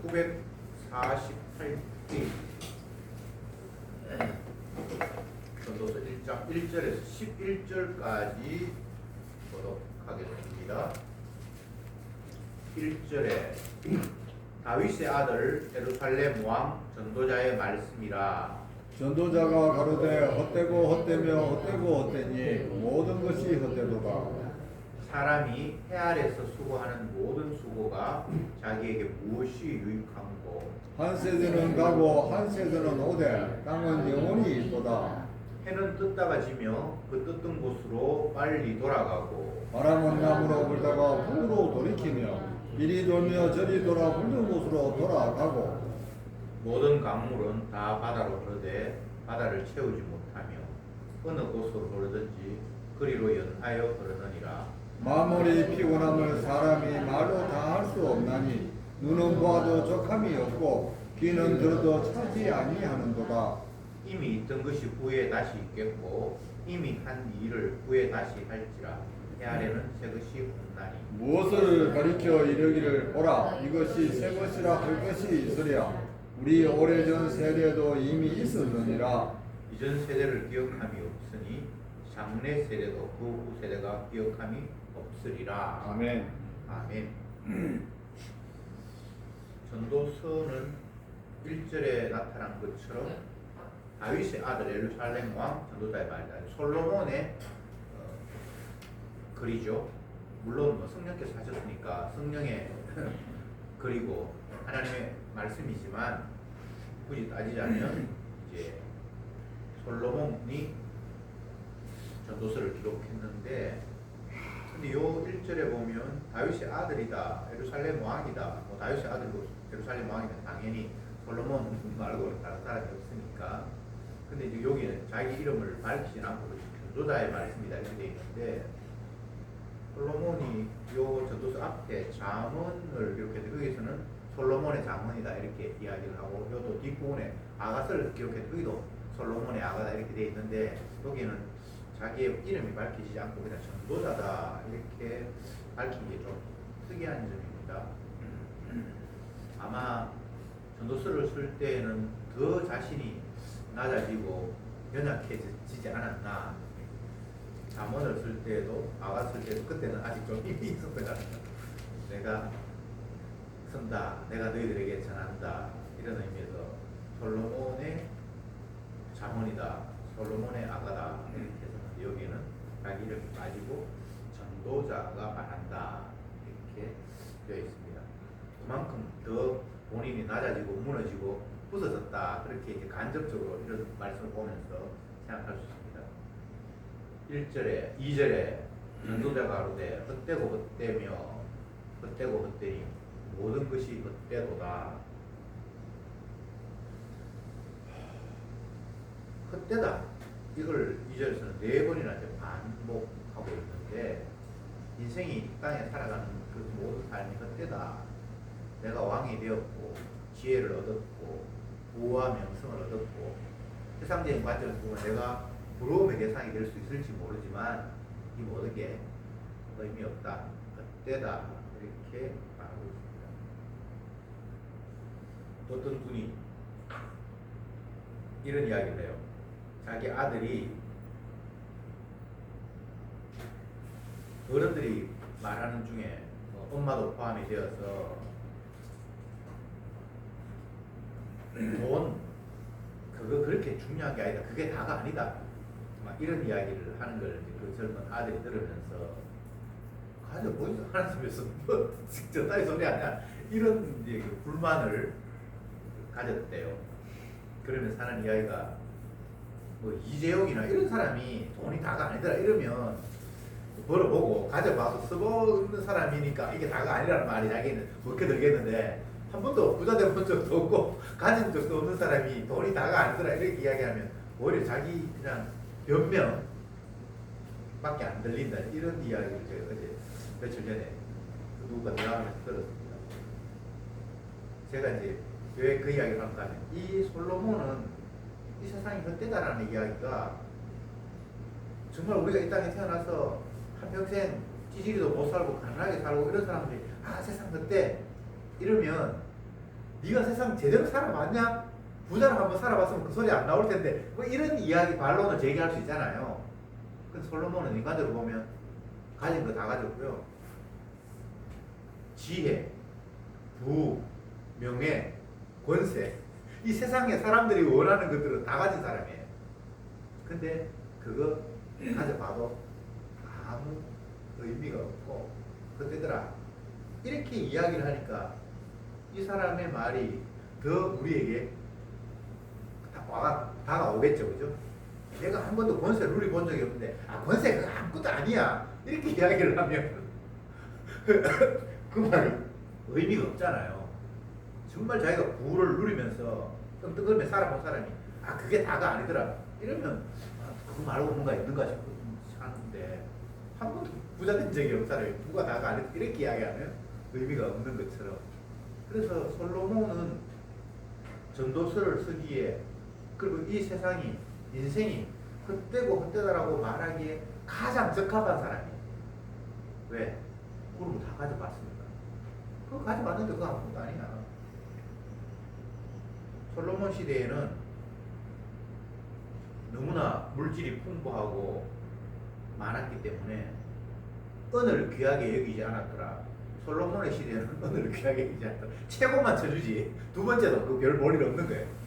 948페이지 전도서 1장 1절에서 11절까지 보도록 하겠습니다. 1절에 다윗의 아들 예루살렘 왕 전도자의 말씀이라. 전도자가 가로되 헛되고 헛되며 헛되고 헛되니 모든 것이 헛되도다. 사람이 해 아래서 수고하는 모든 수고가 자기에게 무엇이 유익한고. 한 세대는 가고 한 세대는 오되 땅은 영원히 있도다. 해는 떴다가 지며 그 떴던 곳으로 빨리 돌아가고 바람은 남으로 불다가 북으로 돌이키며 이리 돌며 저리 돌아 불는 곳으로 돌아가고 모든 강물은 다 바다로 흐르되 바다를 채우지 못하며 어느 곳으로 흐르든지 그리로 연하여 흐르느니라. 마무리 피곤함을 사람이 말로 다 할 수 없나니 눈은 보아도 족함이 없고 귀는 들어도 차지 아니하는도다. 이미 있던 것이 후에 다시 있겠고 이미 한 일을 후에 다시 할지라. 해 아래는 새 것이 없나니. 무엇을 가리켜 이르기를 보라 이것이 새 것이라 할 것이 있으랴. 우리 오래전 세대도 이미 있었느니라. 이전 세대를 기억함이 없으니 장래 세대도 그 후 세대가 기억함이 없으리라. 아멘. 아멘. 전도서는 1절에 나타난 것처럼 다윗의 아들 예루살렘 왕 전도자의 말이다. 솔로몬의 글이죠. 물론 뭐 성령께서 하셨으니까 성령의 글이고 하나님의 말씀이지만 굳이 따지자면 이제 솔로몬이 전도서를 기록했는데, 근데 요 1절에 보면 다윗의 아들이다, 예루살렘 왕이다. 뭐 다윗의 아들이고 예루살렘 왕이면 당연히 솔로몬 말고는 다른 사람이 없으니까. 근데 이제 여기는 자기 이름을 밝히진 않고 전도자의 말씀이다 이렇게 돼 있는데, 솔로몬이 요 전도서 앞에 잠언을 이렇게 여기서는 솔로몬의 잠언이다 이렇게 이야기를 하고, 요또 뒷부분에 아가서를 기록해서 여기도 솔로몬의 아가다 이렇게 돼 있는데, 여기는 자기의 이름이 밝히지 않고 그냥 전도자다 이렇게 밝힌 게 좀 특이한 점입니다. 아마 전도서를 쓸 때는 더 자신이 낮아지고 연약해지지 않았나. 잠언을 쓸 때도 아가 쓸 때도 그때는 아직 좀 힘이 있었던 것 같아요. 내가 쓴다, 내가 너희들에게 전한다 이런 의미에서 솔로몬의 잠언이다, 솔로몬의 아가다 이렇게 해서 여기는 자기 이름이 빠지고 전도자가 말한다 이렇게 되어 있습니다. 그만큼 더 본인이 낮아지고 무너지고 부서졌다 그렇게 이제 간접적으로 이런 말씀을 보면서 생각할 수 있습니다. 1절에 2절에 전도자가 가로되 헛되고 헛되며 헛되고 헛되니 모든 것이 헛되도다. 헛되다 이걸 2절에서는 4번이나 이제 반복하고 있는데, 인생이 이 땅에 살아가는 그 모든 삶이 헛되다. 내가 왕이 되었고 지혜를 얻었고 부와 명성을 얻었고 세상적인 관점에서 보면 내가 부러움의 대상이 될 수 있을지 모르지만 이 모든 게 의미 없다, 헛되다 이렇게 말하고 있습니다. 어떤 분이 이런 이야기를 해요. 자기 아들이 어른들이 말하는 중에 엄마도 포함이 되어서 돈 그거 그렇게 중요한 게 아니다, 그게 다가 아니다 막 이런 이야기를 하는 걸 그 젊은 아들이 들으면서 가져 보이지 않았으면서 뭐 저 딸이 소리 아니야 이런 이제 그 불만을 가졌대요. 그러면서 하는 이야기가 뭐 이재용이나 이런 사람이 돈이 다가 아니더라 이러면 벌어보고 가져봐서 써보는 사람이니까 이게 다가 아니라는 말이 자기는 먹혀들겠는데, 한 번도 부자 돼본 적도 없고 가진 적도 없는 사람이 돈이 다가 아니더라 이렇게 이야기하면 오히려 자기 그냥 변명 밖에 안 들린다 이런 이야기를 제가 어제 며칠 전에 누가 대화하면서 들었습니다. 제가 이제 왜 그 이야기를 한가 하면, 이 솔로몬은 이 세상이 헛되다라는 이야기가 정말 우리가 이 땅에 태어나서 한평생 찌질이도 못 살고 가난하게 살고 이런 사람들이 아 세상 헛돼 이러면 네가 세상 제대로 살아봤냐? 부자로 한번 살아봤으면 그 소리 안 나올 텐데 뭐 이런 이야기 반론을 제기할 수 있잖아요. 근데 솔로몬은 인간적으로 보면 가진 거 다 가졌고요. 지혜, 부, 명예, 권세, 이 세상에 사람들이 원하는 것들은 다 가진 사람이에요. 근데 그거 가져봐도 아무 의미가 없고, 그때더라 이렇게 이야기를 하니까 이 사람의 말이 더 우리에게 다가오겠죠, 그죠? 내가 한 번도 권세를 누려본 적이 없는데, 권세 그거 아무것도 아니야, 이렇게 이야기를 하면 그 말이 의미가 없잖아요. 정말 자기가 부를 누리면서 떵떵거리며 살아본 사람이 그게 다가 아니더라 이러면 그거 말고 뭔가 있는가 싶고 하는데, 한 번도 부자 된 적이 없는 사람이 부가 다가 아니다 이렇게 이야기하면 의미가 없는 것처럼, 그래서 솔로몬은 전도서를 쓰기에, 그리고 이 세상이, 인생이 헛되고 헛되다라고 말하기에 가장 적합한 사람이에요. 왜? 그럼 다 가져봤습니다. 그거 가져봤는데 그거 아무것도 아니야. 솔로몬 시대에는 너무나 물질이 풍부하고 많았기 때문에 은을 귀하게 여기지 않았더라. 솔로몬의 시대에는 은을 귀하게 여기지 않았더라. 최고만 쳐주지 두 번째도 그 별 볼일 없는 거예요.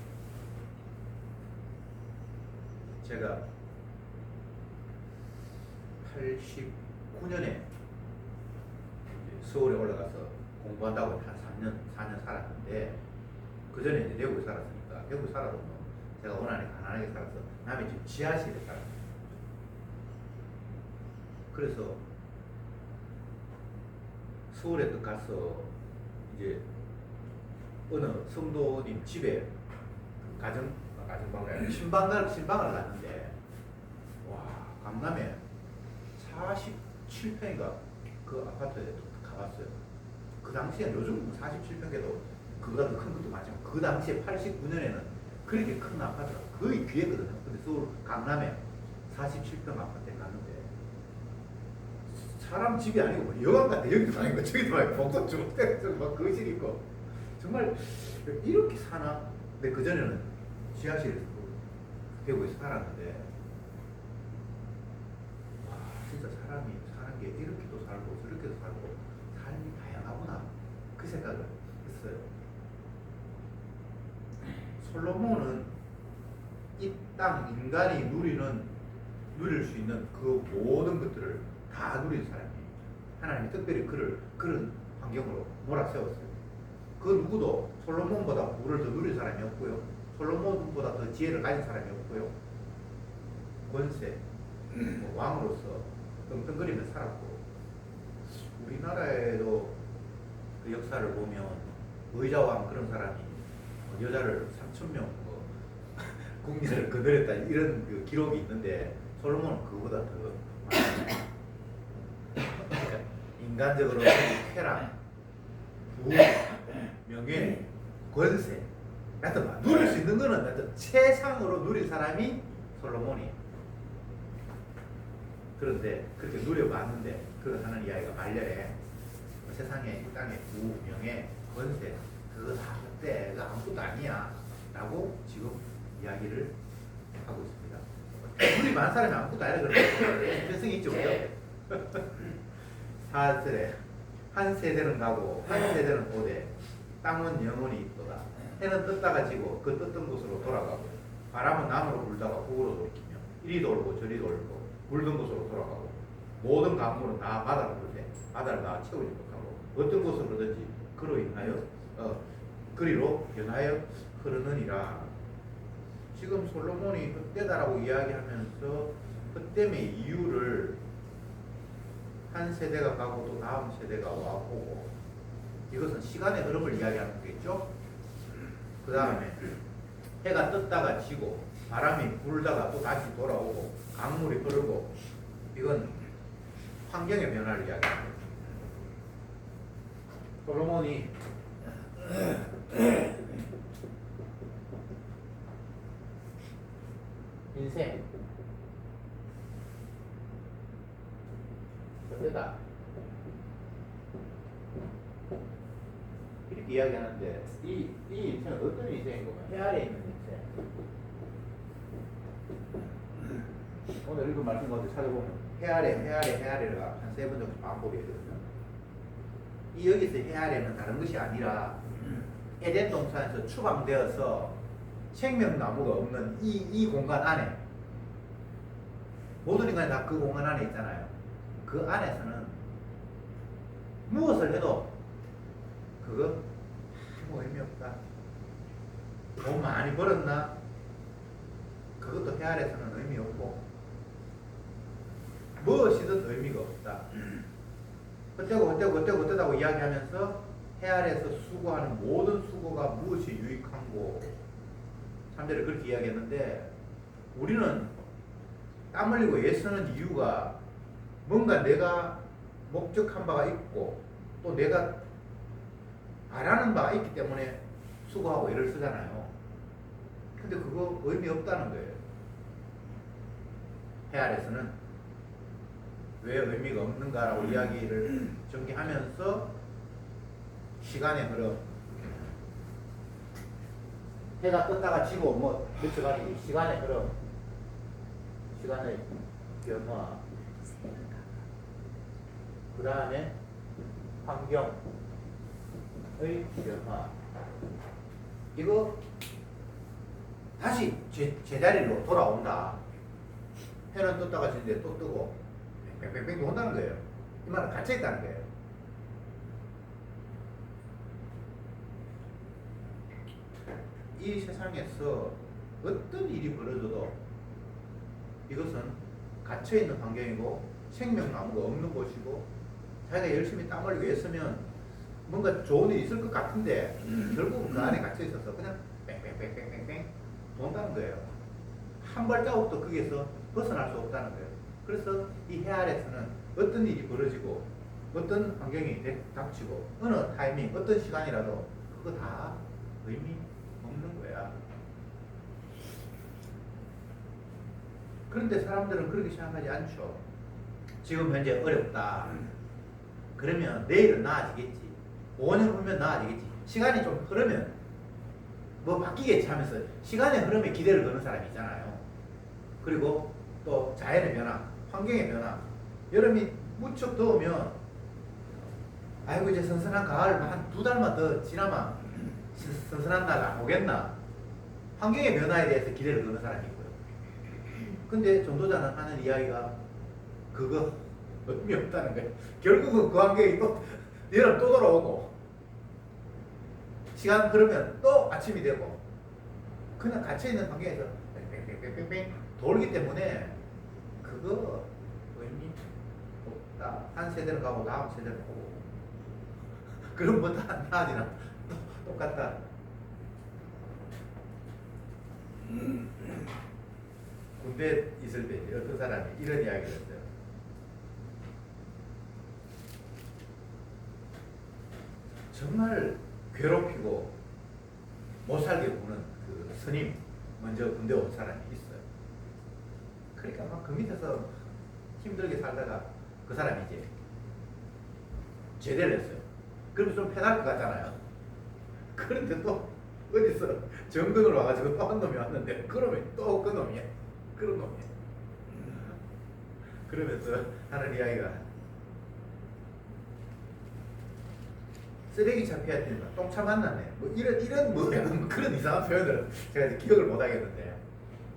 제가 89년에 서울에 올라가서 공부한다고 한 4년 살았는데, 그 전에 이제 대구에 살았으니까, 대구에 살아도 뭐 제가 워낙에 가난하게 살아서 남의 집 지하실에 살았어요. 그래서 서울에 또 가서 이제 어느 성도님 집에 가정방을 신방을 갔는데, 와, 강남에 47평인가 그 아파트에 가봤어요. 그 당시에 요즘 47평에도 그거보다 더 큰 것도 많지만, 그 당시에 89년에는 그렇게 큰 아파트가 거의 귀했거든요. 근데 서울 강남에 47평 아파트에 갔는데, 사람 집이 아니고 뭐 여관 같아. 여기도 아니고 저기도 아니고 복도 주택 막 거실 있고, 정말 이렇게 사나? 근데 그 전에는 지하실에서 대구에서 살았는데, 와, 진짜 사람이 사는 게 이렇게도 살고 저렇게도 살고 삶이 다양하구나, 그 생각을 했어요. 솔로몬은 이 땅 인간이 누릴 수 있는 그 모든 것들을 다 누린 사람이에요. 하나님이 특별히 그를 그런 환경으로 몰아세웠어요. 그 누구도 솔로몬보다 부를 더 누린 사람이 없고요, 솔로몬보다 더 지혜를 가진 사람이 없고요, 권세, 왕으로서 떵떵거리며 살았고, 우리나라에도 그 역사를 보면 의자왕 그런 사람이 여자를 3,000명 국민을 거느렸다 이런 그 기록이 있는데, 솔로몬은 그거보다 더 많아요. 그러니까 인간적으로 쾌락, 부, 명예, 권세, 하여튼 누릴 수 있는 거는 하여튼 최상으로 누린 사람이 솔로몬이에요. 그런데 그렇게 누려봤는데, 그 하는 이야기가 말년에 세상에 이 땅에 부, 명예, 권세 그거 다 그때 그거 아무것도 아니야 라고 지금 이야기를 하고 있습니다. 누리 많은 사람이 아무것도 아니라 그러면 필성이 있죠, 그죠? 4절에 한 세대는 가고 한 세대는 오되 땅은 영원히 있도다. 해는 떴다가 지고 그 떴던 곳으로 돌아가고, 바람은 남으로 불다가 북으로 돌이키며 이리 돌고 저리 돌고 불던 곳으로 돌아가고, 모든 강물은 다 바다로 흐르되 바다를 다 채우지 못하고 어떤 곳으로든지 그리로 연하여 흐르느니라. 지금 솔로몬이 헛되다라고 이야기하면서 헛됨의 이유를 한 세대가 가고 또 다음 세대가 와보고, 이것은 시간의 흐름을 이야기하는 거겠죠. 그 다음에 해가 떴다가 지고 바람이 불다가 또 다시 돌아오고 강물이 흐르고, 이건 환경의 변화를 이야기합니다. 솔로몬이 인생 어때다 이렇게 이야기하는데, 이 이 인생은 어떤 인생이고 해아래 있는 인생. 오늘 읽은 말씀 가운데 찾아보면 해아래가 한 3번 정도 반복이 되거든요. 이 여기서 해아래는 다른 것이 아니라 에덴 동산에서 추방되어서 생명나무가 없는 이 공간 안에 모든 인간이 다 그 공간 안에 있잖아요. 그 안에서는 무엇을 해도 그거 아무 의미 없다. 돈 많이 벌었나? 그것도 해아래서는 의미 없고 무엇이든 의미가 없다. 어때고 이야기하면서 해아래에서 수고하는 모든 수고가 무엇이 유익한고 3절을 그렇게 이야기했는데 우리는 땀 흘리고 애쓰는 이유가 뭔가 내가 목적한 바가 있고 또 내가 바라는 바가 있기 때문에 수고하고 애를 쓰잖아요. 근데 그거 의미 없다는 거예요. 해아래에서는 왜 의미가 없는가라고 이야기를 전개하면서 시간의 흐름, 해가 떴다가 지고 뭐 미쳐가지고 시간의 흐름, 시간의 변화, 그 다음에 환경의 변화, 이거 다시 제자리로 돌아온다. 해는 떴다가 지는데 또 뜨고 뺑뺑뺑 돈다는 거예요. 이 말은 갇혀 있다는 거예요. 이 세상에서 어떤 일이 벌어져도 이것은 갇혀 있는 환경이고 생명나무가 없는 곳이고 자기가 열심히 땀 흘리고 애쓰면 뭔가 좋은 일이 있을 것 같은데 결국은 그 안에 갇혀 있어서 그냥 뺑뺑뺑뺑뺑뺑 돈다는 거예요. 한 발자국도 거기에서 벗어날 수 없다는 거예요. 그래서 이 해아래에서는 어떤 일이 벌어지고 어떤 환경이 닥치고 어느 타이밍 어떤 시간이라도 그거 다 의미 없는 거야. 그런데 사람들은 그렇게 생각하지 않죠. 지금 현재 어렵다. 그러면 내일은 나아지겠지. 5년 후면 나아지겠지. 시간이 좀 흐르면 뭐 바뀌겠지 하면서 시간의 흐름에 기대를 거는 사람이 있잖아요. 그리고 또 자연의 변화, 환경의 변화. 여름이 무척 더우면 아이고 이제 선선한 가을 한 2달만 더 지나면 선선한 날 안 오겠나. 환경의 변화에 대해서 기대를 거는 사람이 있고요. 근데 전도자는 하는 이야기가 그거 의미 없다는 거예요. 결국은 그 환경이 또 여름 또 돌아오고 시간 흐르면 또 아침이 되고 그냥 갇혀있는 환경에서 뺑뺑뺑뺑뺑 돌기 때문에 그거 의미 없다. 한 세대는 가고 다음 세대는 오고 그럼 뭐 다 나아지나? 똑같다. 군대 있을 때 어떤 사람이 이런 이야기를 했어요. 정말 괴롭히고 못 살게 구는 그 스님 먼저 군대 온 사람이 있어요. 그러니까 막 그 밑에서 힘들게 살다가 그 사람이 이제 제대를 했어요. 그러면 좀 편할 것 같잖아요. 그런데 또 어디서 정근으로 와가지고 또 한 놈이 왔는데 그러면 또 그 놈이야. 그런 놈이야. 그러면서 하는 이야기가 쓰레기 차 피할 때는 똥차 만났네. 뭐 이런 뭐 약간 그런 이상한 표현을 제가 이제 기억을 못 하겠는데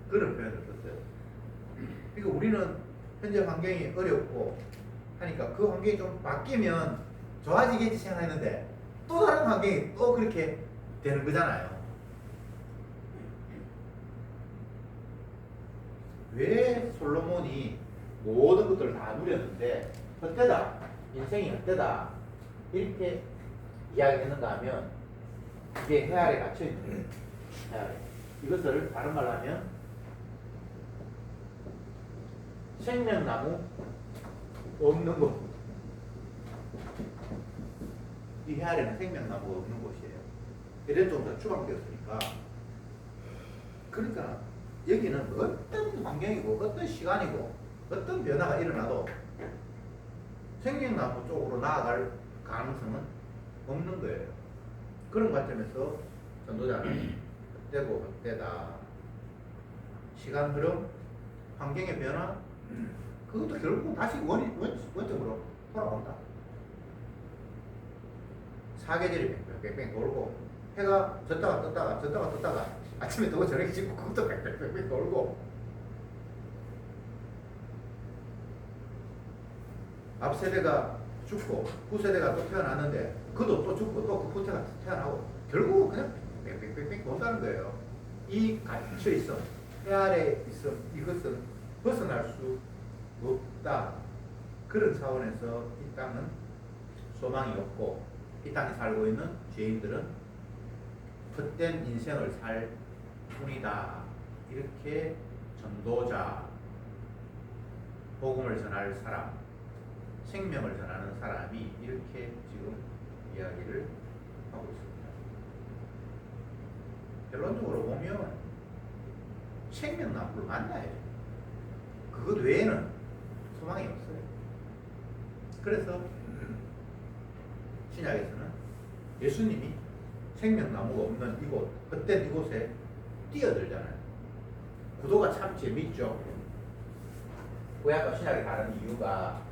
그런 표현을 썼어요. 그러니까 우리는 현재 환경이 어렵고 하니까 그 환경이 좀 바뀌면 좋아지겠지 생각했는데 또 다른 환경이 또 그렇게 되는 거잖아요. 왜 솔로몬이 모든 것들을 다 누렸는데 헛되다, 인생이 헛되다 이렇게 이야기했는가 하면 이게 해아래 갇혀있는 거예요. 해아래. 이것을 다른 말로 하면 생명나무 없는 곳. 이 해아래는 생명나무가 없는 곳이에요. 에덴 동산 추방되었으니까. 그러니까 여기는 어떤 환경이고 어떤 시간이고 어떤 변화가 일어나도 생명나무 쪽으로 나아갈 가능성은 없는 거예요. 그런 관점에서 전도자는 헛되고 헛되다. 시간 흐름, 환경의 변화, 그것도 결국 다시 원점으로 돌아온다. 사계절이 뺑뺑뺑 돌고, 해가 졌다가 떴다가 아침에 뜨고 저녁에 지고 그것도 뺑뺑뺑 돌고, 앞 세대가 죽고 후 세대가 또 태어났는데 그도 또 죽고 또 그 후세가 태어나고 결국은 그냥 뺑뺑뺑뺑 돈다는 거예요. 이 갇혀 있어 해 아래 있어 이것은 벗어날 수 없다. 그런 차원에서 이 땅은 소망이 없고 이 땅에 살고 있는 죄인들은 헛된 인생을 살 뿐이다. 이렇게 전도자, 복음을 전할 사람, 생명을 전하는 사람이 이렇게 지금 이야기를 하고 있습니다. 결론적으로 보면 생명나무를 만나야 돼요. 그것 외에는 소망이 없어요. 그래서 신약에서는 예수님이 생명나무가 없는 이곳, 헛된 이곳에 뛰어들잖아요. 구도가 참 재밌죠. 구약과 신약이 다른 이유가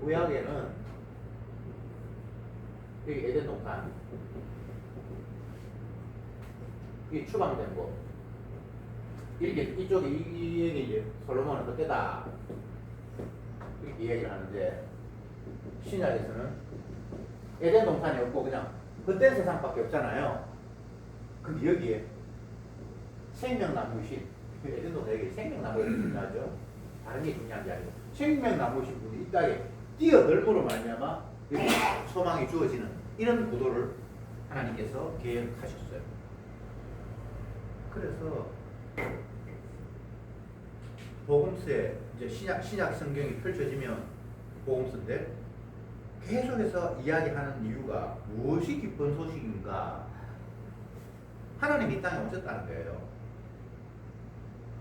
구약에는 여기 에덴 동산, 이 추방된 곳, 이쪽에 이 얘기 이제 솔로몬은 그때다 이렇게 이야기를 하는데 신약에서는 에덴 동산이 없고 그냥 헛된 세상밖에 없잖아요. 근데 여기에 생명나무신 에덴 동산에 생명나무가 중요하죠. 다른 게 중요한 게 아니고 생명나무신 분이 이 땅에 뛰어들므로 말미암아 소망이 주어지는 이런 구도를 하나님께서 계획하셨어요. 그래서 복음서에 이제 신약 성경이 펼쳐지면 복음서인데 계속해서 이야기하는 이유가 무엇이 기쁜 소식인가? 하나님이 이 땅에 오셨다는 거예요.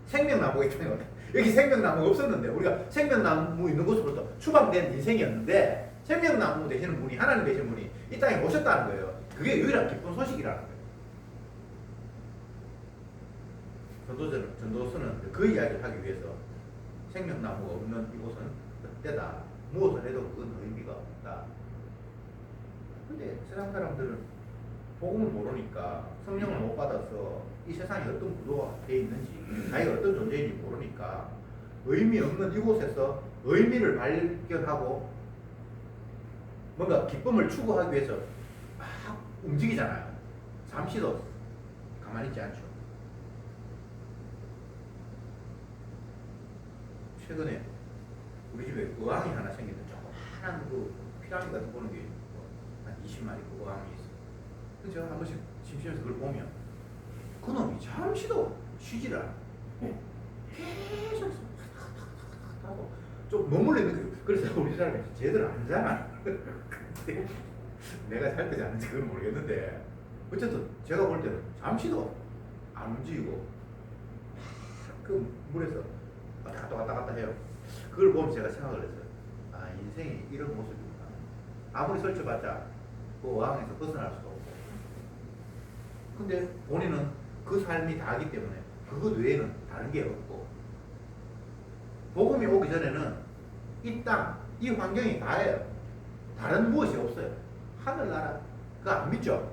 생명나무가 이 땅에 왔다. 여기 생명나무가 없었는데 우리가 생명나무 있는 곳으로부터 추방된 인생이었는데 생명나무 되시는 분이 하나님 되시는 분이 이 땅에 오셨다는 거예요. 그게 유일한 기쁜 소식이라는 거예요. 전도서는 그 이야기를 하기 위해서 생명나무가 없는 이곳은 헛되다. 무엇을 해도 그건 의미가 없다. 근데 세상 사람들은 복음을 모르니까 성령을 못 받아서 이 세상에 어떤 구도가 되어 있는지 자기가 어떤 존재인지 모르니까 의미 없는 이곳에서 의미를 발견하고 뭔가 기쁨을 추구하기 위해서 막 움직이잖아요. 잠시도 가만히 있지 않죠. 최근에 우리 집에 어항이 하나 생겼는데 조그마한 그 피라미드 같은 보는 게 한 20마리 그 어항이 있어요. 그래서 제가 한 번씩 심심해서 그걸 보면 그놈이 잠시도 쉬지를 않아요. 계속 하고 좀 머물러 있는 거예요. 그래서 우리 사람이 제대로 안 자나? 내가 잘 때지 않는지 그건 모르겠는데 어쨌든 제가 볼 때는 잠시도 안 움직이고 그 물에서 왔다 갔다 해요. 그걸 보면 제가 생각을 했어요. 아, 인생이 이런 모습이구나. 아무리 설쳐봤자 그 어항에서 벗어날 수가 없고. 근데 본인은 그 삶이 다기 때문에 그것 외에는 다른 게 없고. 복음이 오기 전에는 이 땅, 이 환경이 다예요. 다른 무엇이 없어요. 하늘나라 그거 안 믿죠?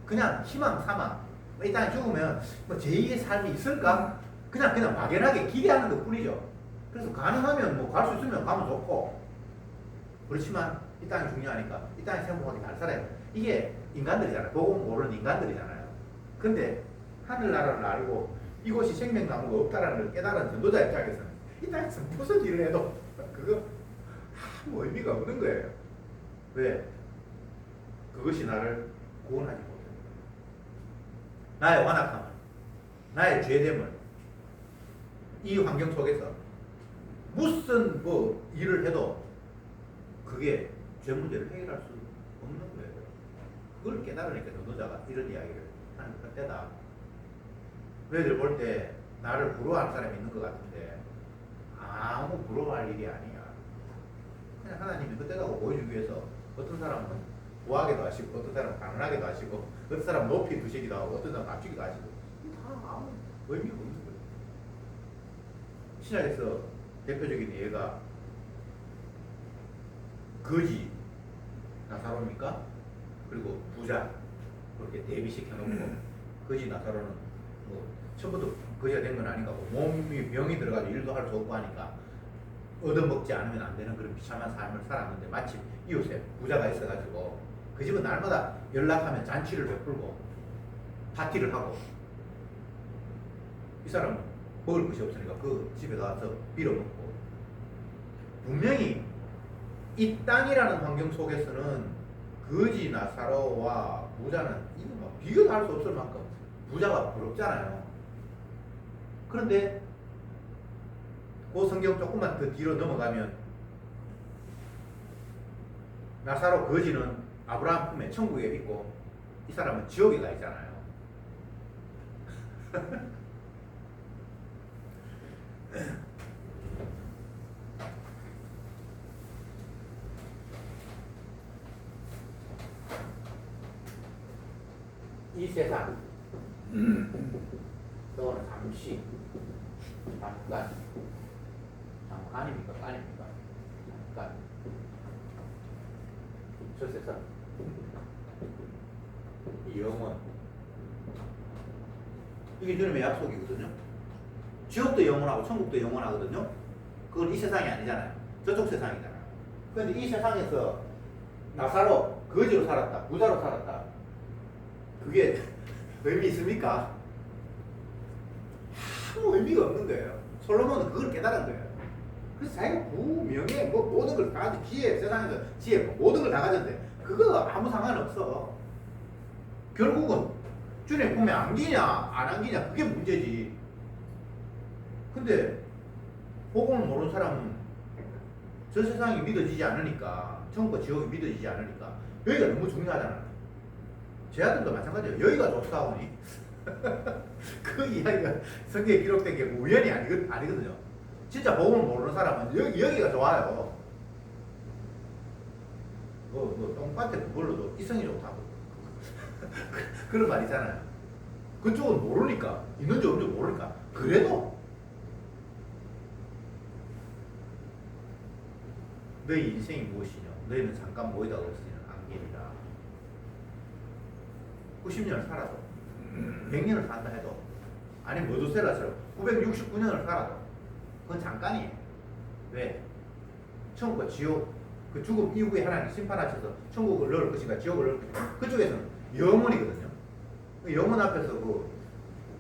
그냥 희망 삼아. 이 땅에 죽으면 뭐 제2의 삶이 있을까? 그냥 막연하게 기대하는 것 뿐이죠. 그래서 가능하면 뭐 갈 수 있으면 가면 좋고, 그렇지만 이 땅이 중요하니까 이 땅에 생活하기 잘 살아요. 이게 인간들이잖아요. 복음 모르는 인간들이잖아요. 근데 하늘나라를 알고 이곳이 생명나무가 없다라는 걸 깨달은 전도자 입장에서는 이 땅에서 무슨 일을 해도 그거 아무 의미가 없는 거예요. 왜? 그것이 나를 구원하지 못합니다. 나의 완악함을, 나의 죄됨을 이 환경 속에서 무슨 뭐 일을 해도 그게 죄 문제를 해결할 수 없는 거예요. 그걸 깨달으니까 전도자가 이런 이야기를 하는 때다. 너희들 볼 때 나를 부러워하는 사람이 있는 것 같은데 아무 부러워할 일이 아니야. 그냥 하나님이 헛되다고 보여주기 위해서 어떤 사람은 고하게도 하시고 어떤 사람은 가난하게도 하시고 어떤 사람은 높이 두시기도 하고 어떤 사람은 낮추기도 하시고 이게 다 아무 의미가 없는 거예요. 신약에서 대표적인 예가 거지 나사로입니까? 그리고 부자 그렇게 대비시켜 놓고 거지 나사로는 뭐 처음부터 거지가 된 건 아닌가 고 몸이 병이 들어가지고 일도 할 수 없고 하니까 얻어먹지 않으면 안 되는 그런 비참한 삶을 살았는데 마침 이웃에 부자가 있어가지고 그 집은 날마다 연락하면 잔치를 베풀고 파티를 하고 이 사람은 먹을 것이 없으니까 그 집에 가서 빌어먹고 분명히 이 땅이라는 환경 속에서는 거지 나사로와 부자는 이거 막 비교도 할 수 없을 만큼 부자가 부럽잖아요. 그런데 그 성경 조금만 더 뒤로 넘어가면 나사로 거지는 아브라함 품에 천국에 있고 이 사람은 지옥에 가 있잖아요. 이 세상 또는 잠시 잠깐입니까? 깐입니까? 잠깐 저 세상 이 영원 이게 주님의 약속이거든요. 지옥도 영원하고 천국도 영원하거든요. 그건 이 세상이 아니잖아요. 저쪽 세상이잖아요. 그런데 이 세상에서 나사로 거지로 살았다 부자로 살았다 그게 의미 있습니까? 아무 의미가 없는 거예요. 솔로몬은 그걸 깨달은 거예요. 그래서 자기가 부, 명예, 뭐 모든 걸 다 가지고 지혜, 세상에서 지혜, 모든 걸 다 가졌는데 그거 아무 상관없어. 결국은 주님 품에 안기냐 안 안기냐 그게 문제지. 근데 복음을 모르는 사람은 저 세상이 믿어지지 않으니까 천국과 지옥이 믿어지지 않으니까 여기가 너무 중요하잖아. 제 아들도 마찬가지예요. 여기가 좋다 보니 그 이야기가 성경에 기록된 게 우연이 아니거든요. 진짜 복음을 모르는 사람은 여기가 좋아요. 똥밭에 그걸로도 이성이 좋다고 그런 말 있잖아요. 그쪽은 모르니까 있는지 없는지 모르니까 그래도 너희 인생이 무엇이냐 너희는 잠깐 모이다가 없어지는 안개이다. 90년을 살아도 100년을 산다 해도 아니 머두셀라처럼 969년을 살아도 그건 잠깐이에요. 왜? 천국과 지옥 그 죽음 이후에 하나님 심판하셔서 천국을 넣을 것인가 지옥을 넣을 것인가 그쪽에서는 영원이거든요. 그 영원 앞에서 그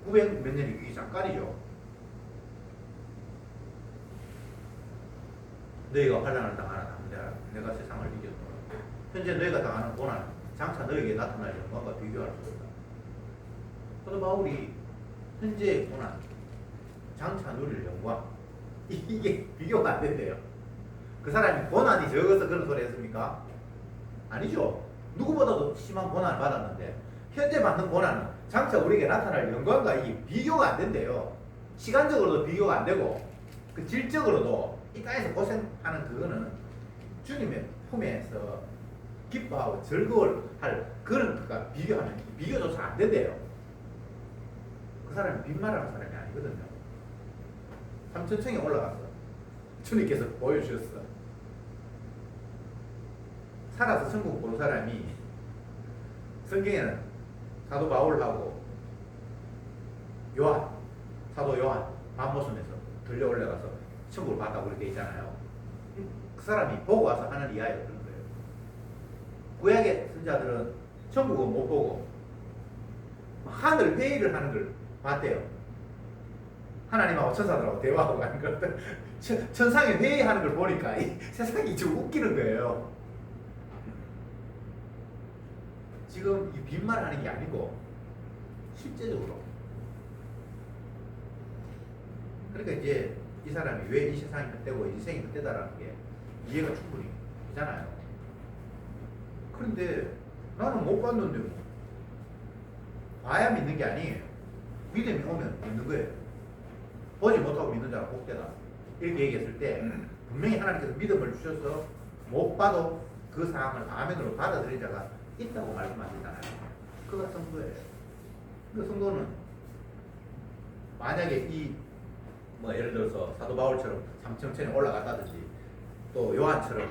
900 몇 년이 그게 잠깐이죠. 너희가 환난을 당하나 내가 세상을 이겼노라. 현재 너희가 당하는 고난 장차 너희에게 나타날 영광과 비교할 수 없다. 사도 바울이 현재의 고난 장차 누릴 영광 이게 비교가 안 된대요. 그 사람이 고난이 적어서 그런 소리 했습니까? 아니죠. 누구보다도 심한 고난을 받았는데 현재 받는 고난은 장차 우리에게 나타날 영광과 이게 비교가 안 된대요. 시간적으로도 비교가 안 되고 그 질적으로도 이 땅에서 고생하는 그거는 주님의 품에서 기뻐하고 즐거워할 그런 그가 비교하면 비교조차 안 된대요. 그 사람이 빈말하는 사람이 아니거든요. 삼천층에 올라가서 주님께서 보여주셨어. 살아서 천국 본 사람이 성경에는 사도 바울하고 요한, 사도 요한 밤모섬에서 들려 올라가서 천국을 봤다고 그렇게 있잖아요. 그 사람이 보고 와서 하는 이야기가 그런 거예요. 구약의 선자들은 천국은 못 보고 하늘 회의를 하는 걸 봤대요. 하나님하고 천사들하고 대화하고 가는 걸 천상에 회의하는 걸 보니까 이 세상이 좀 웃기는 거예요. 지금 이 빈말하는 게 아니고 실제적으로 그러니까 이제 이 사람이 왜 이 세상이 헛되고 인생이 헛되다라는 게 이해가 충분히 되잖아요. 그런데 나는 못 봤는데 뭐 봐야 믿는 게 아니에요. 믿음이 오면 믿는 거예요. 보지 못하고 믿는 자는 복되다 이렇게 얘기했을 때 분명히 하나님께서 믿음을 주셔서 못 봐도 그 상황을 아멘으로 받아들인 자가 있다고 말씀하시잖아요. 그가 성도예요. 그 성도는 만약에 이 뭐 예를 들어서 사도 바울처럼 삼층천에 올라갔다든지 또 요한처럼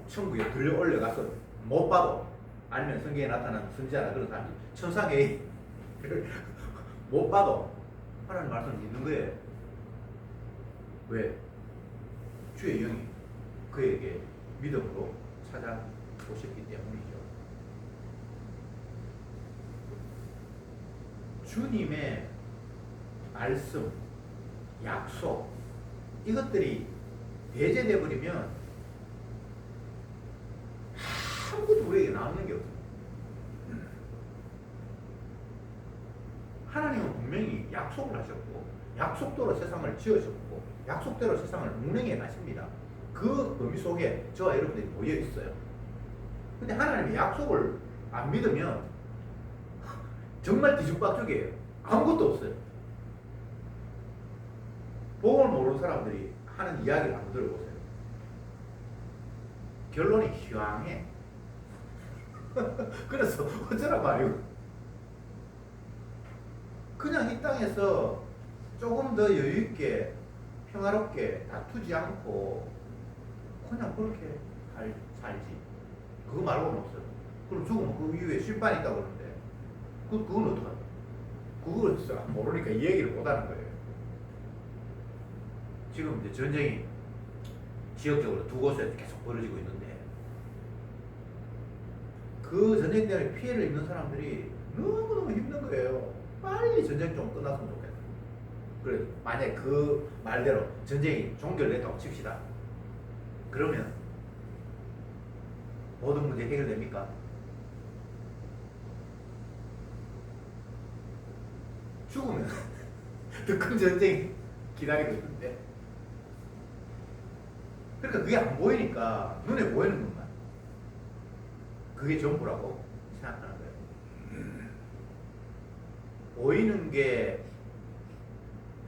천국에 들려 올려가서 못 봐도 아니면 성경에 나타난 선지자나 그런 사람이 천상에 못 봐도 하나님 말씀 믿는 거예요. 왜? 주의 영이 그에게 믿음으로 찾아오셨기 때문이죠. 주님의 말씀, 약속 이것들이 배제돼 버리면 아무것도 우리에게 남는 게 없어요. 하나님은 분명히 약속을 하셨고 약속대로 세상을 지으셨고 약속대로 세상을 운행해 가십니다. 그 의미 속에 저와 여러분들이 모여 있어요. 근데 하나님의 약속을 안 믿으면 정말 뒤죽박죽이에요. 아무것도 없어요. 복음을 모르는 사람들이 하는 이야기를 한번 들어보세요. 결론이 희황해. 그래서 어쩌란 말이오. 그냥 이 땅에서 조금 더 여유있게 평화롭게 다투지 않고 그냥 그렇게 살지. 그거 말고는 없어요. 그럼 죽으면 그 이후에 심판이 있다고 그러는데 그건 어떡하냐. 그걸 모르니까 이 얘기를 못하는 거예요. 지금 이제 전쟁이 지역적으로 두 곳에 계속 벌어지고 있는데 그 전쟁 때문에 피해를 입는 사람들이 너무너무 힘든 거예요. 빨리 전쟁 좀 끝났으면 좋겠다. 그래, 만약에 그 말대로 전쟁이 종결됐다고 칩시다. 그러면 모든 문제 해결됩니까? 죽으면 더 큰 전쟁이 기다리고 있는데 그러니까 그게 안 보이니까 눈에 보이는 것만 그게 전부라고 생각하는 거예요. 보이는 게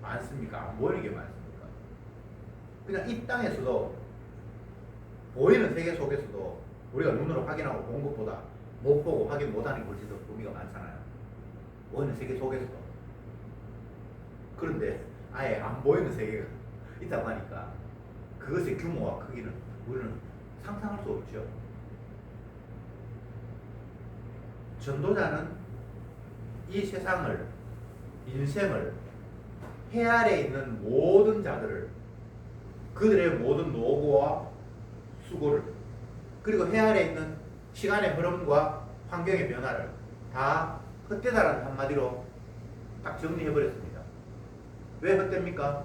많습니까? 안 보이는 게 많습니까? 그냥 이 땅에서도 보이는 세계 속에서도 우리가 눈으로 확인하고 본 것보다 못 보고 확인 못하는 게 훨씬 더 의미가 많잖아요. 보이는 세계 속에서도. 그런데 아예 안 보이는 세계가 있다고 하니까 그것의 규모와 크기는 우리는 상상할 수 없죠. 전도자는 이 세상을, 인생을, 해 아래 있는 모든 자들을 그들의 모든 노고와 수고를 그리고 해 아래 있는 시간의 흐름과 환경의 변화를 다 헛되다라는 한마디로 딱 정리해버렸습니다. 왜 헛됩니까?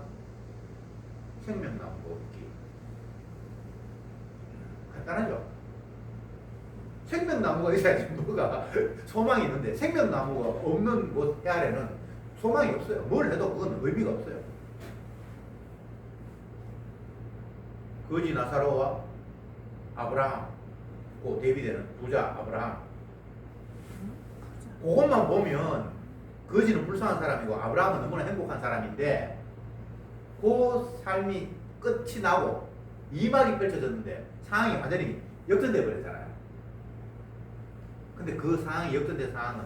생명나무가 없기. 간단하죠? 생명나무가 있어야지 뭐가 소망이 있는데 생명나무가 없는 곳 해 아래는 소망이 없어요. 뭘 해도 그건 의미가 없어요. 거지 나사로와 아브라함, 그 대비되는 부자 아브라함. 그것만 보면 거지는 불쌍한 사람이고 아브라함은 너무나 행복한 사람인데 그 삶이 끝이 나고 이막이 펼쳐졌는데 상황이 완전히 역전돼 버렸잖아요. 근데 그 상황이 역전된 상황은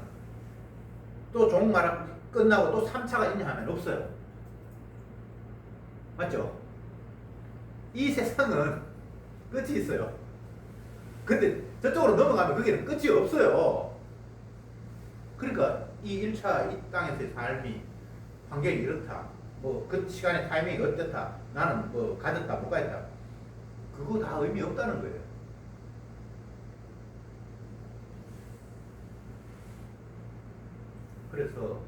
또 종말 끝나고 또 3차가 있냐 하면 없어요. 맞죠? 이 세상은 끝이 있어요. 근데 저쪽으로 넘어가면 그게 끝이 없어요. 그러니까 이 1차 이 땅에서의 삶이 환경이 이렇다. 뭐 그 시간의 타이밍이 어땠다. 나는 뭐 가졌다 못 가졌다. 그거 다 의미 없다는 거예요. 그래서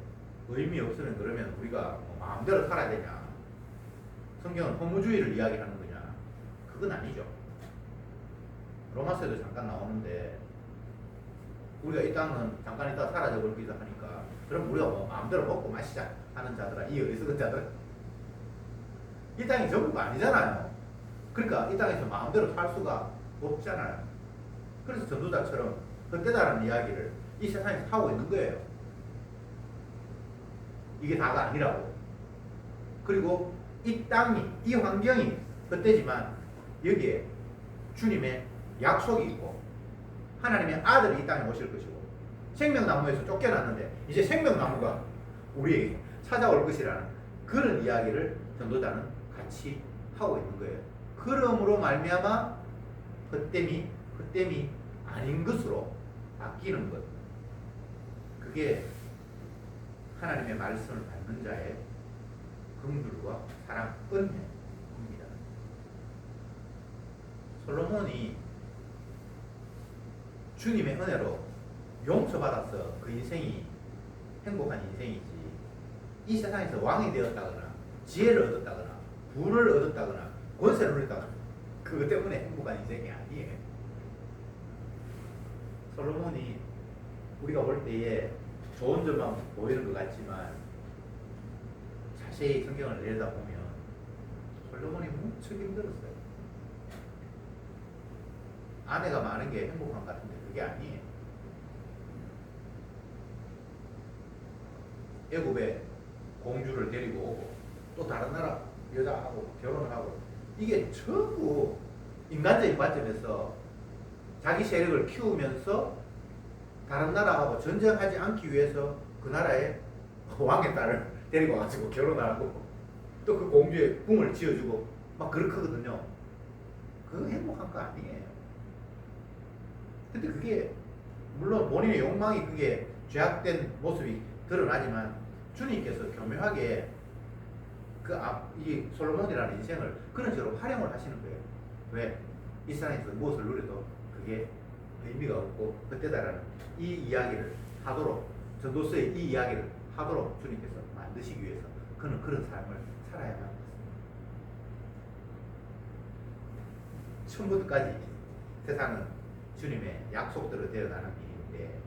의미 없으면 그러면 우리가 뭐 마음대로 살아야 되냐? 성경은 허무주의를 이야기하는 거냐? 그건 아니죠. 로마서에도 잠깐 나오는데 우리가 이 땅은 잠깐 있다 사라져 버리기도 하니까 그럼 우리가 뭐 마음대로 먹고 마시자 하는 자들아, 이 어리석은 자들, 이 땅이 전부가 아니잖아요. 그러니까 이 땅에서 마음대로 살 수가 없잖아요. 그래서 전도자처럼 헛되다라는 이야기를 이 세상에서 하고 있는 거예요. 이게 다가 아니라고. 그리고 이 땅이, 이 환경이 헛되지만 여기에 주님의 약속이 있고 하나님의 아들이 이 땅에 오실 것이고 생명나무에서 쫓겨났는데 이제 생명나무가 우리에게 찾아올 것이라는 그런 이야기를 전도자는 같이 하고 있는 거예요. 그러므로 말미암아 헛됨이 아닌 것으로 바뀌는 것. 그게 하나님의 말씀을 받는 자의 긍휼과 사랑, 은혜입니다. 솔로몬이 주님의 은혜로 용서받아서 그 인생이 행복한 인생이지, 이 세상에서 왕이 되었다거나 지혜를 얻었다거나 부를 얻었다거나 권세를 누렸다거나 그것 때문에 행복한 인생이 아니에요. 솔로몬이 우리가 볼 때에 좋은 점만 보이는 것 같지만 자세히 성경을 내려다보면 솔로몬이 무척 힘들었어요. 아내가 많은 게 행복한 것 같은데 그게 아니에요. 애굽에 공주를 데리고 오고 또 다른 나라 여자하고 결혼을 하고 이게 전부 인간적인 관점에서 자기 세력을 키우면서 다른 나라하고 전쟁하지 않기 위해서 그 나라의 왕의 딸을 데리고 와가지고 결혼하고 또 그 공주의 궁을 지어주고 막 그렇거든요. 그거 행복한 거 아니에요. 근데 그게 물론 본인의 욕망이 그게 죄악된 모습이 드러나지만 주님께서 교묘하게 이 솔로몬이라는 인생을 그런 식으로 활용을 하시는 거예요. 왜? 이 세상에서 무엇을 누려도 그게 의미가 없고 그때다라는 이 이야기를 하도록, 전도서의 이 이야기를 하도록 주님께서 만드시기 위해서 그는 그런 삶을 살아야만 했습니다. 처음부터까지 세상은 주님의 약속대로 되어가는 일인데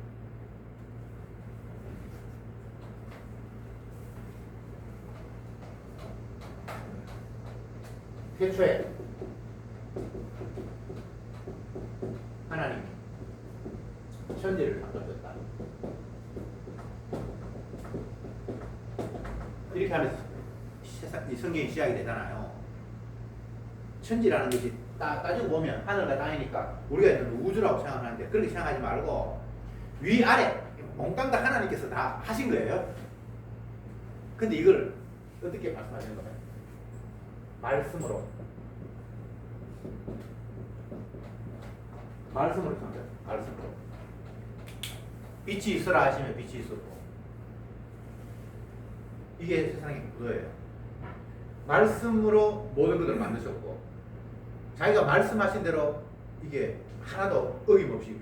태초에 하나님이 천지를 만드셨다. 이렇게 하면서 이 성경이 시작이 되잖아요. 천지라는 것이 따지고 보면 하늘과 땅이니까 우리가 있는 우주라고 생각하는데 그렇게 생각하지 말고 위아래 몽땅 다 하나님께서 다 하신 거예요. 근데 이걸 어떻게 말씀하시는 거예요? 말씀으로 말씀으로 빛이 있으라 하시면 빛이 있었고 이게 세상의 구조예요. 말씀으로 모든 것을 만드셨고 자기가 말씀하신 대로 이게 하나도 어김없이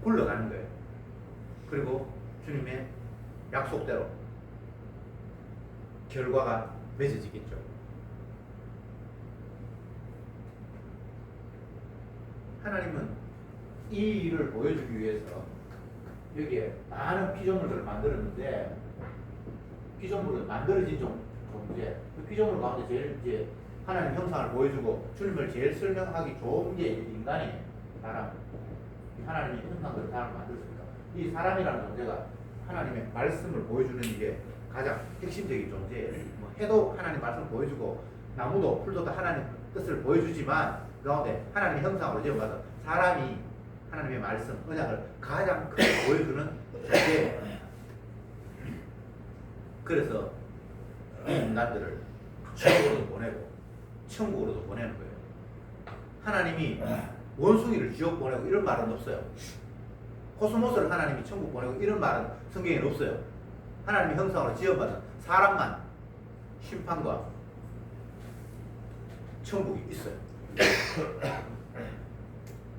굴러가는 거예요. 그리고 주님의 약속대로 결과가 맺어지겠죠. 하나님은 이 일을 보여주기 위해서 여기에 많은 피조물들을 만들었는데 피조물은 만들어진 존재, 그 피조물 가운데 제일 이제 하나님 형상을 보여주고 주님을 제일 설명하기 좋은 게 인간이에요. 사람. 하나님이 형상대로 사람을 만들었습니다. 이 사람이라는 존재가 하나님의 말씀을 보여주는 게 가장 핵심적인 존재예요. 뭐 해도 하나님 말씀을 보여주고 나무도 풀도 다 하나님 뜻을 보여주지만 그 가운데 하나님의 형상으로 지어가서 사람이 하나님의 말씀, 언약을 가장 크게 보여주는 존재예요. 그래서 이 인간들을 지옥으로도 보내고 천국으로도 보내는 거예요. 하나님이 원숭이를 지옥 보내고 이런 말은 없어요. 코스모스를 하나님이 천국 보내고 이런 말은 성경에는 없어요. 하나님의 형상으로 지어받은 사람만 심판과 천국이 있어요.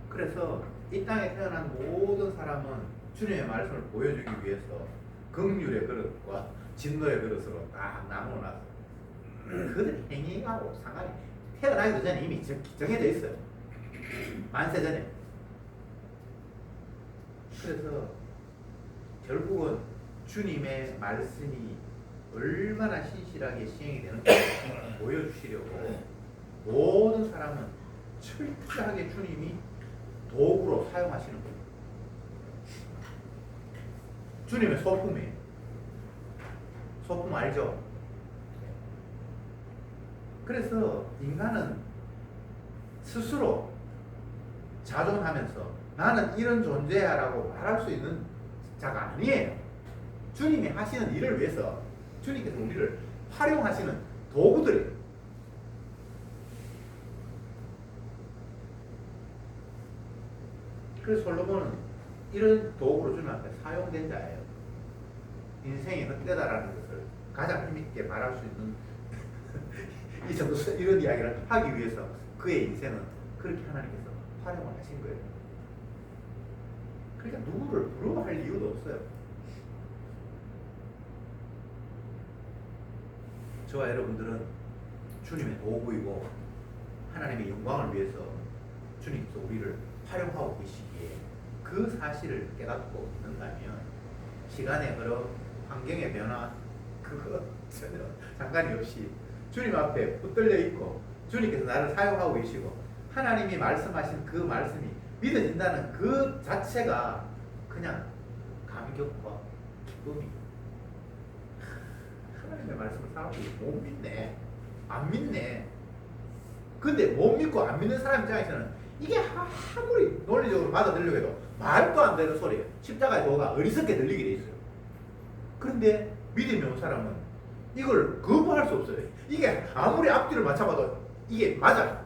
그래서 이 땅에 태어난 모든 사람은 주님의 말씀을 보여주기 위해서 긍휼의 그릇과 진노의 그릇으로 딱 나누어놨어요. 그들 행위하고 상관이 태어나기도 전에 이미 정해져 있어요. 만세 전에. 그래서 결국은 주님의 말씀이 얼마나 신실하게 시행이 되는지 보여주시려고 모든 사람은 철저하게 주님이 도구로 사용하시는 거예요. 주님의 소품이에요. 소품 알죠? 그래서 인간은 스스로 자존하면서 나는 이런 존재야라고 말할 수 있는 자가 아니에요. 주님이 하시는 일을 위해서 주님께서 우리를 활용하시는 도구들이에요. 그래서 솔로몬은 이런 도구로 주님 앞에 사용된 자예요. 인생이 헛되다라는 것을 가장 힘있게 말할 수 있는 이 정도 이런 이야기를 하기 위해서 그의 인생은 그렇게 하나님께서 활용을 하신 거예요. 그러니까 누구를 부러워할 이유도 없어요. 저와 여러분들은 주님의 도구이고 하나님의 영광을 위해서 주님께서 우리를 활용하고 계시기에 그 사실을 깨닫고 있는다면 시간의 흐름, 환경의 변화 그거 전혀 상관이 없이 주님 앞에 붙들려 있고 주님께서 나를 사용하고 계시고 하나님이 말씀하신 그 말씀이 믿어진다는 그 자체가 그냥 감격과 기쁨이. 하나님의 말씀을 사람들이 못 믿네, 안 믿네. 근데 못 믿고 안 믿는 사람 입장에서는 이게 아무리 논리적으로 받아들이려고 해도 말도 안 되는 소리예요. 십자가의 도가 어리석게 들리게 돼 있어요. 그런데 믿음이 온 사람은 이걸 거부할 수 없어요. 이게 아무리 앞뒤를 맞춰봐도 이게 맞아.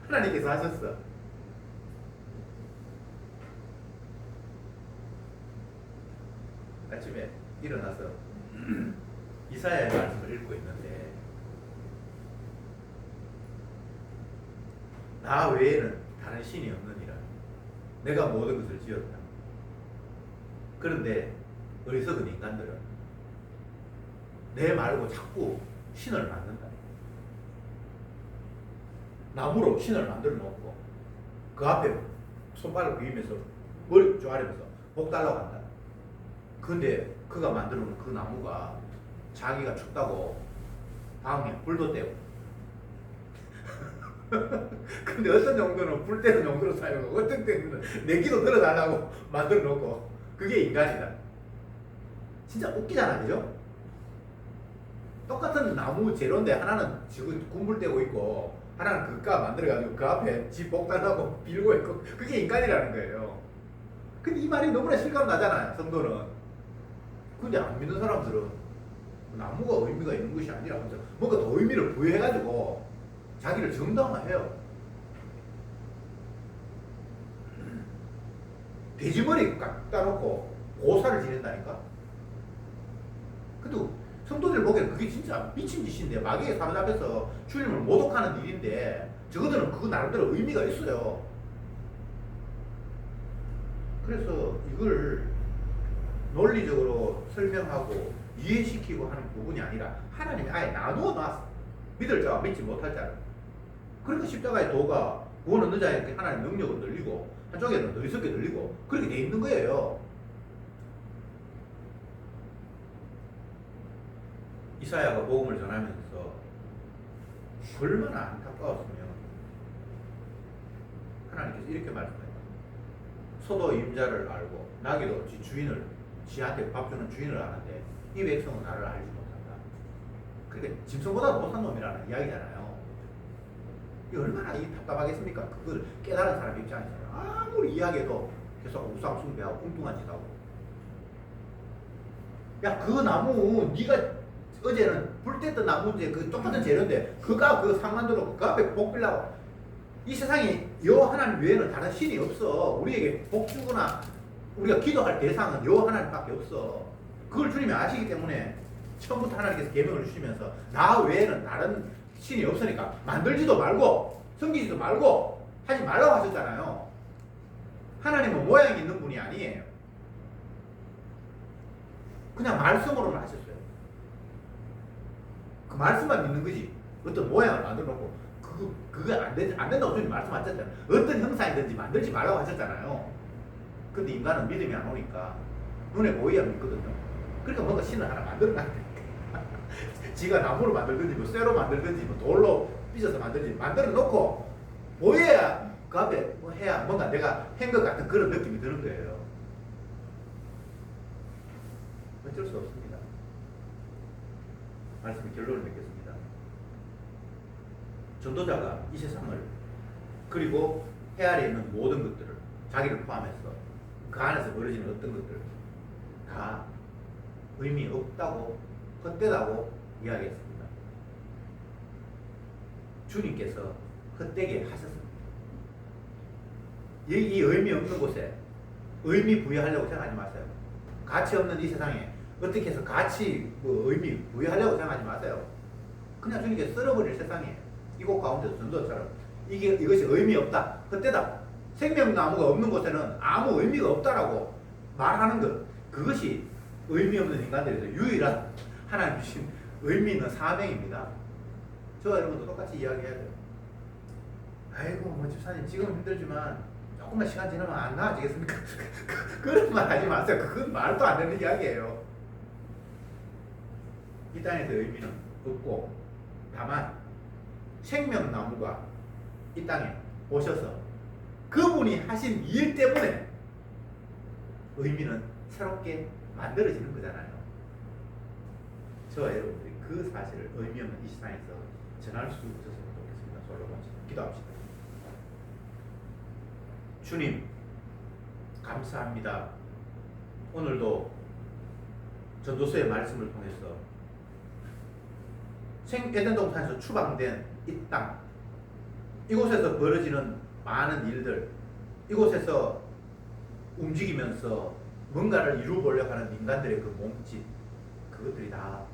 하나님께서 하셨어. 아침에 일어나서 이사야의 말씀을 읽고 있는데 나 외에는 다른 신이 없느니라. 내가 모든 것을 지었다. 그런데 어리석은 인간들은 내 말고 자꾸 신을 만든다. 나무로 신을 만들어 놓고 그 앞에 손발을 그이면서 머리 쪼아리면서 복 달라고 한다. 근데 그가 만들어 놓은 그 나무가 자기가 춥다고 방에 불도 떼고 근데 어떤 정도는 불 때는 정도로 사용하고 어떤 때는 내기도 들어달라고 만들어 놓고 그게 인간이다. 진짜 웃기잖아, 그죠? 똑같은 나무 재료인데 하나는 지금 군불 떼고 있고 하나는 그가 만들어가지고 그 앞에 집 복 달라고 빌고 있고 그게 인간이라는 거예요. 근데 이 말이 너무나 실감 나잖아요, 성도는. 근데 안 믿는 사람들은 나무가 의미가 있는 것이 아니라 뭔가 더 의미를 부여해가지고 자기를 정당화해요. 돼지머리 깍 따놓고 고사를 지낸다니까? 근데 성도들 보기에는 그게 진짜 미친 짓인데 마귀에 사로잡혀서 주님을 모독하는 일인데 저거들은 그거 나름대로 의미가 있어요. 그래서 이걸 논리적으로 설명하고 이해시키고 하는 부분이 아니라 하나님이 아예 나누어 놨어. 믿을 자와 믿지 못할 자를. 그러니까 십자가의 도가 구원 얻는 자에게 하나님 능력을 늘리고 한쪽에는 어리석게 늘리고 그렇게 돼 있는 거예요. 이사야가 복음을 전하면서 얼마나 안타까웠으면 하나님께서 이렇게 말씀해요. 소도 임자를 알고 나귀도 지 주인을 지한테 밥 주는 주인을 아는데 이 백성은 나를 알지 못한다. 그러니까 짐승보다 못한 놈이라는 이야기잖아요. 이게 얼마나 답답하겠습니까? 그걸 깨달은 사람 입장에서는 아무리 이야기해도 계속 우상 숭배하고 뚱뚱한 짓 하고. 야, 그 나무 네가 어제는 불 뗐던 나무인데 그 똑같은 재료인데 그가 그 상 만들어 그 앞에 복 빌라고. 이 세상에 여호와 하나님 외에는 다른 신이 없어. 우리에게 복 주거나 우리가 기도할 대상은 여호와 하나님밖에 없어. 그걸 주님이 아시기 때문에 처음부터 하나님께서 계명을 주시면서 나 외에는 다른 신이 없으니까 만들지도 말고 섬기지도 말고 하지 말라고 하셨잖아요. 하나님은 모양이 있는 분이 아니에요. 그냥 말씀으로만 하셨어요. 그 말씀만 믿는 거지. 어떤 모양을 만들어 놓고 그거 안 된다고 주님 말씀하셨잖아요. 어떤 형상이든지 만들지 말라고 하셨잖아요. 근데 인간은 믿음이 안 오니까 눈에 보여야 믿거든요. 그러니까 뭔가 신을 하나 만들어 놨대. 지가 나무로 만들든지 뭐 쇠로 만들든지 뭐 돌로 빚어서 만들든지 만들어 놓고 보여야 그 앞에 뭐 해야 뭔가 내가 한 것 같은 그런 느낌이 드는 거예요. 어쩔 수 없습니다. 말씀의 결론을 맺겠습니다. 전도자가 이 세상을 그리고 해 아래에 있는 모든 것들을 자기를 포함해서 그 안에서 벌어지는 어떤 것들 다 의미 없다고 헛되다고 이야기했습니다. 주님께서 헛되게 하셨습니다. 이 의미 없는 곳에 의미 부여하려고 생각하지 마세요. 가치 없는 이 세상에 어떻게 해서 가치 의미 부여하려고 생각하지 마세요. 그냥 주님께서 썰어버릴 세상이에요. 이곳 가운데서 전도처럼 이것이 의미 없다, 헛되다. 생명나무가 없는 곳에는 아무 의미가 없다라고 말하는 것, 그것이 의미 없는 인간들에서 유일한 하나님 주신 의미 있는 사명입니다. 저와 여러분도 똑같이 이야기해야 돼요. 아이고 뭐 집사님 지금 힘들지만 조금만 시간 지나면 안 나아지겠습니까? 그런 말 하지 마세요. 그건 말도 안 되는 이야기예요. 이 땅에서 의미는 없고 다만 생명나무가 이 땅에 오셔서 그분이 하신 일 때문에 의미는 새롭게 만들어지는 거잖아요. 저와 여러분들이 그 사실을 의미 없는 이 세상에서 전할 수 있었으면 좋겠습니다. 솔로몬 기도합시다. 주님 감사합니다. 오늘도 전도서의 말씀을 통해서 에덴 동산에서 추방된 이 땅, 이곳에서 벌어지는 많은 일들, 이곳에서 움직이면서 뭔가를 이루보려고 하는 인간들의 그 몸짓, 그것들이 다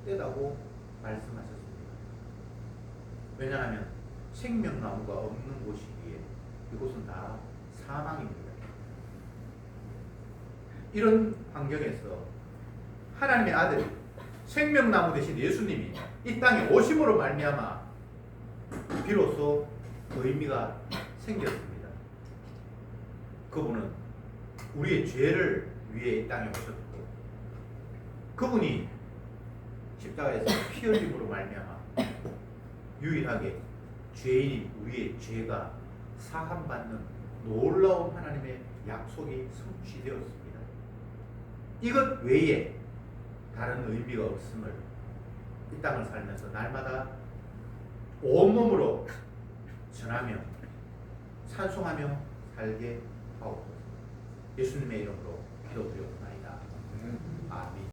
헛되다고 말씀하셨습니다. 왜냐하면 생명나무가 없는 곳이기에 이곳은 다 사망입니다. 이런 환경에서 하나님의 아들이 생명나무 대신 예수님이 이 땅에 오심으로 말미암아 비로소 의미가 생겼습니다. 그분은 우리의 죄를 위해 이 땅에 오셨고 그분이 십자가에서 피 흘림으로 말미암아 유일하게 죄인인 우리의 죄가 사함받는 놀라운 하나님의 약속이 성취되었습니다. 이것 외에 다른 의미가 없음을 이 땅을 살면서 날마다 온몸으로 전하며 찬송하며 살게 하옵소서. 예수님의 이름으로 기도드리옵나이다. 아멘.